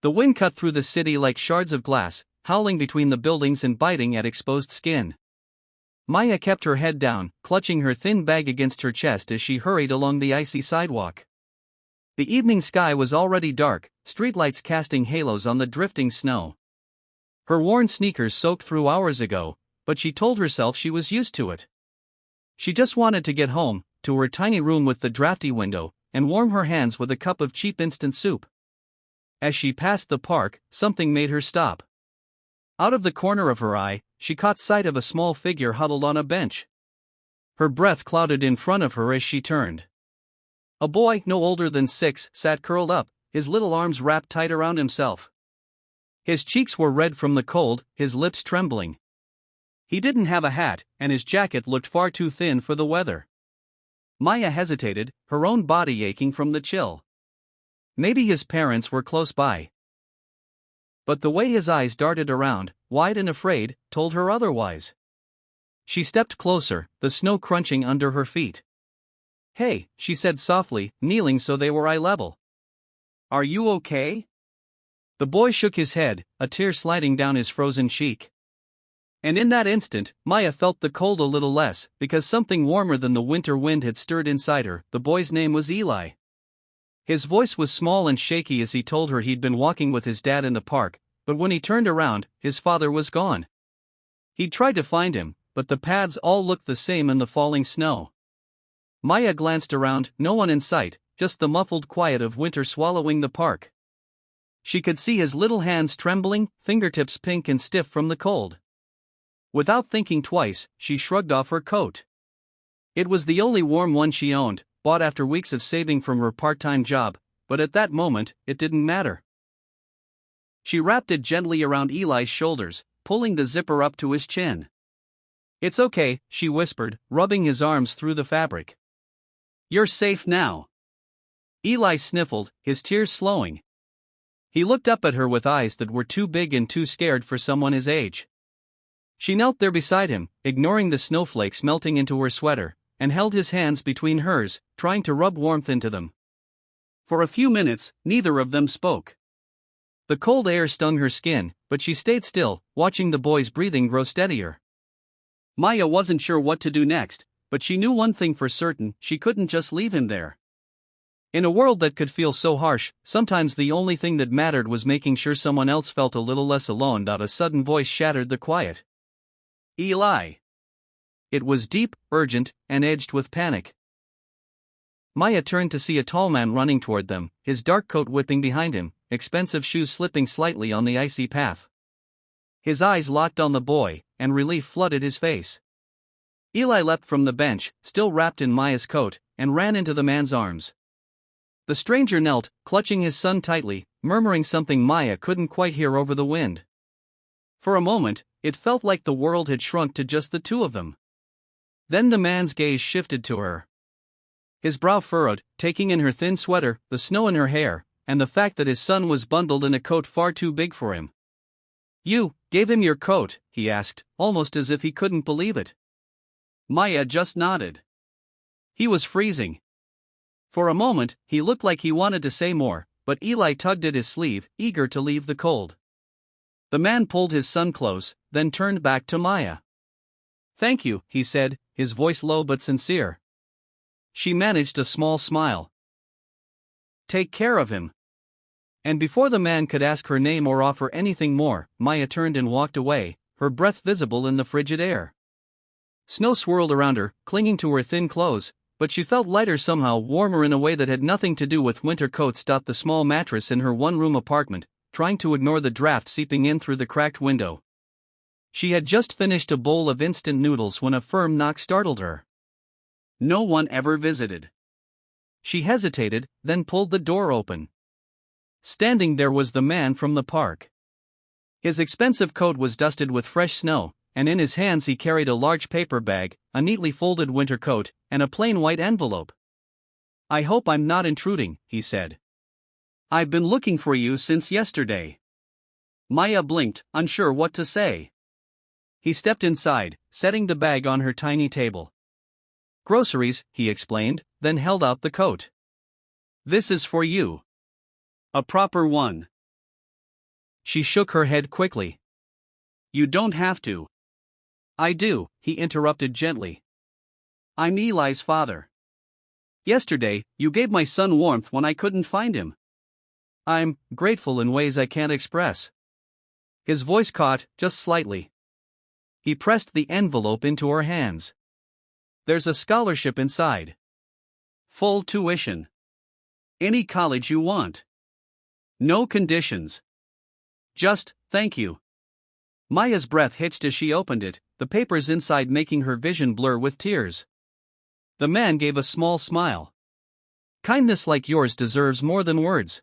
The wind cut through the city like shards of glass, howling between the buildings and biting at exposed skin. Maya kept her head down, clutching her thin bag against her chest as she hurried along the icy sidewalk. The evening sky was already dark, streetlights casting halos on the drifting snow. Her worn sneakers soaked through hours ago, but she told herself she was used to it. She just wanted to get home, to her tiny room with the drafty window, and warm her hands with a cup of cheap instant soup. As she passed the park, something made her stop. Out of the corner of her eye, she caught sight of a small figure huddled on a bench. Her breath clouded in front of her as she turned. A boy, no older than 6, sat curled up, his little arms wrapped tight around himself. His cheeks were red from the cold, his lips trembling. He didn't have a hat, and his jacket looked far too thin for the weather. Maya hesitated, her own body aching from the chill. Maybe his parents were close by. But the way his eyes darted around, wide and afraid, told her otherwise. She stepped closer, the snow crunching under her feet. "Hey," she said softly, kneeling so they were eye level. "Are you okay?" The boy shook his head, a tear sliding down his frozen cheek. And in that instant, Maya felt the cold a little less, because something warmer than the winter wind had stirred inside her. The boy's name was Eli. His voice was small and shaky as he told her he'd been walking with his dad in the park, but when he turned around, his father was gone. He'd tried to find him, but the paths all looked the same in the falling snow. Maya glanced around, no one in sight, just the muffled quiet of winter swallowing the park. She could see his little hands trembling, fingertips pink and stiff from the cold. Without thinking twice, she shrugged off her coat. It was the only warm one she owned, bought after weeks of saving from her part-time job, but at that moment, it didn't matter. She wrapped it gently around Eli's shoulders, pulling the zipper up to his chin. "It's okay," she whispered, rubbing his arms through the fabric. "You're safe now." Eli sniffled, his tears slowing. He looked up at her with eyes that were too big and too scared for someone his age. She knelt there beside him, ignoring the snowflakes melting into her sweater, and held his hands between hers, trying to rub warmth into them. For a few minutes, neither of them spoke. The cold air stung her skin, but she stayed still, watching the boy's breathing grow steadier. Maya wasn't sure what to do next, but she knew one thing for certain: she couldn't just leave him there. In a world that could feel so harsh, sometimes the only thing that mattered was making sure someone else felt a little less alone. A sudden voice shattered the quiet. "Eli." It was deep, urgent, and edged with panic. Maya turned to see a tall man running toward them, his dark coat whipping behind him, expensive shoes slipping slightly on the icy path. His eyes locked on the boy, and relief flooded his face. Eli leapt from the bench, still wrapped in Maya's coat, and ran into the man's arms. The stranger knelt, clutching his son tightly, murmuring something Maya couldn't quite hear over the wind. For a moment, it felt like the world had shrunk to just the two of them. Then the man's gaze shifted to her. His brow furrowed, taking in her thin sweater, the snow in her hair, and the fact that his son was bundled in a coat far too big for him. "You gave him your coat?" he asked, almost as if he couldn't believe it. Maya just nodded. He was freezing. For a moment, he looked like he wanted to say more, but Eli tugged at his sleeve, eager to leave the cold. The man pulled his son close, then turned back to Maya. "Thank you," he said, his voice low but sincere. She managed a small smile. "Take care of him." And before the man could ask her name or offer anything more, Maya turned and walked away, her breath visible in the frigid air. Snow swirled around her, clinging to her thin clothes, but she felt lighter somehow, warmer in a way that had nothing to do with winter coats. The small mattress in her one-room apartment, trying to ignore the draft seeping in through the cracked window. She had just finished a bowl of instant noodles when a firm knock startled her. No one ever visited. She hesitated, then pulled the door open. Standing there was the man from the park. His expensive coat was dusted with fresh snow, and in his hands he carried a large paper bag, a neatly folded winter coat, and a plain white envelope. "I hope I'm not intruding," he said. "I've been looking for you since yesterday." Maya blinked, unsure what to say. He stepped inside, setting the bag on her tiny table. "Groceries," he explained, then held out the coat. "This is for you. A proper one." She shook her head quickly. You don't have to. I do, he interrupted gently. I'm Eli's father. Yesterday, you gave my son warmth when I couldn't find him. I'm grateful in ways I can't express. His voice caught, just slightly. He pressed the envelope into her hands. There's a scholarship inside. Full tuition. Any college you want. No conditions. Just, thank you. Maya's breath hitched as she opened it, the papers inside making her vision blur with tears. The man gave a small smile. Kindness like yours deserves more than words.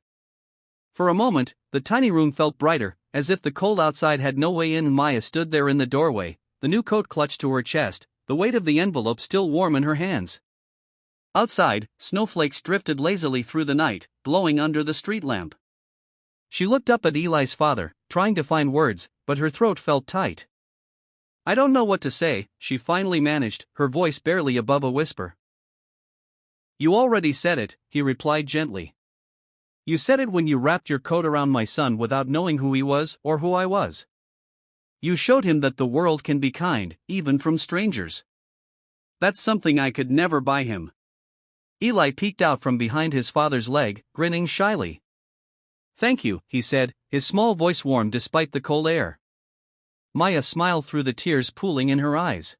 For a moment, the tiny room felt brighter, as if the cold outside had no way in. Maya stood there in the doorway, the new coat clutched to her chest, the weight of the envelope still warm in her hands. Outside, snowflakes drifted lazily through the night, glowing under the street lamp. She looked up at Eli's father, trying to find words, but her throat felt tight. I don't know what to say, she finally managed, her voice barely above a whisper. You already said it, he replied gently. You said it when you wrapped your coat around my son without knowing who he was or who I was. You showed him that the world can be kind, even from strangers. That's something I could never buy him. Eli peeked out from behind his father's leg, grinning shyly. Thank you, he said, his small voice warm despite the cold air. Maya smiled through the tears pooling in her eyes.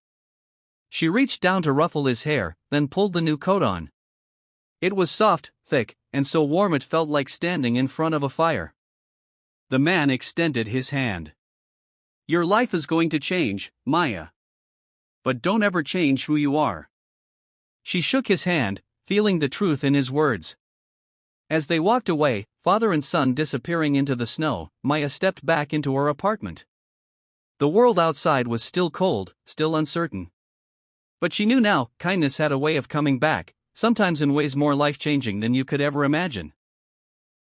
She reached down to ruffle his hair, then pulled the new coat on. It was soft, thick, and so warm it felt like standing in front of a fire. The man extended his hand. Your life is going to change, Maya. But don't ever change who you are. She shook his hand, feeling the truth in his words. As they walked away, father and son disappearing into the snow, Maya stepped back into her apartment. The world outside was still cold, still uncertain. But she knew now, kindness had a way of coming back, sometimes in ways more life-changing than you could ever imagine.